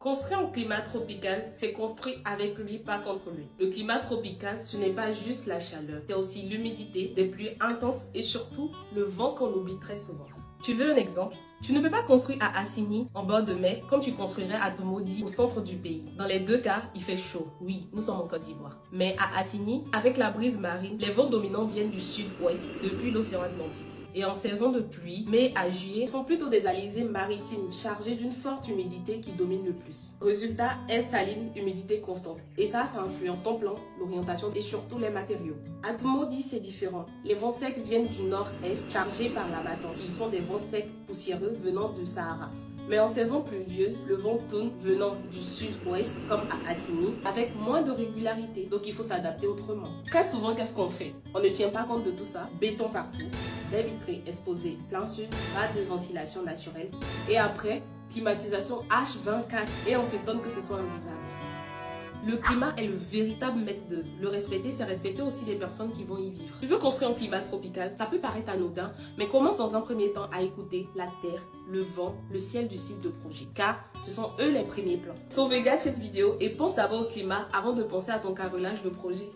Construire un climat tropical, c'est construire avec lui, pas contre lui. Le climat tropical, ce n'est pas juste la chaleur, c'est aussi l'humidité, des pluies intenses et surtout le vent qu'on oublie très souvent. Tu veux un exemple? Tu ne peux pas construire à Assigny, en bord de mer, comme tu construirais à Tomodi, au centre du pays. Dans les deux cas, il fait chaud. Oui, nous sommes en Côte d'Ivoire. Mais à Assigny, avec la brise marine, les vents dominants viennent du sud-ouest, depuis l'océan Atlantique. Et en saison de pluie, mai à juillet, sont plutôt des alizés maritimes chargés d'une forte humidité qui domine le plus. Résultat, air saline, humidité constante. Et ça influence ton plan, l'orientation et surtout les matériaux. À Tomodi, c'est différent. Les vents secs viennent du nord-est, chargés par l'abattant, qui sont des vents secs poussiéreux venant du Sahara. Mais en saison pluvieuse, le vent tourne venant du sud-ouest, comme à Assigny, avec moins de régularité. Donc il faut s'adapter autrement. Très souvent, qu'est-ce qu'on fait? On ne tient pas compte de tout ça. Béton partout, baies vitrées exposées plein sud, pas de ventilation naturelle. Et après, climatisation H24. Et on s'étonne que ce soit invivable. Le climat est le véritable maître d'œuvre. Le respecter, c'est respecter aussi les personnes qui vont y vivre. Tu veux construire un climat tropical, ça peut paraître anodin, mais commence dans un premier temps à écouter la terre, le vent, le ciel du site de projet, car ce sont eux les premiers plans. Sauvegarde cette vidéo et pense d'abord au climat avant de penser à ton carrelage de projet.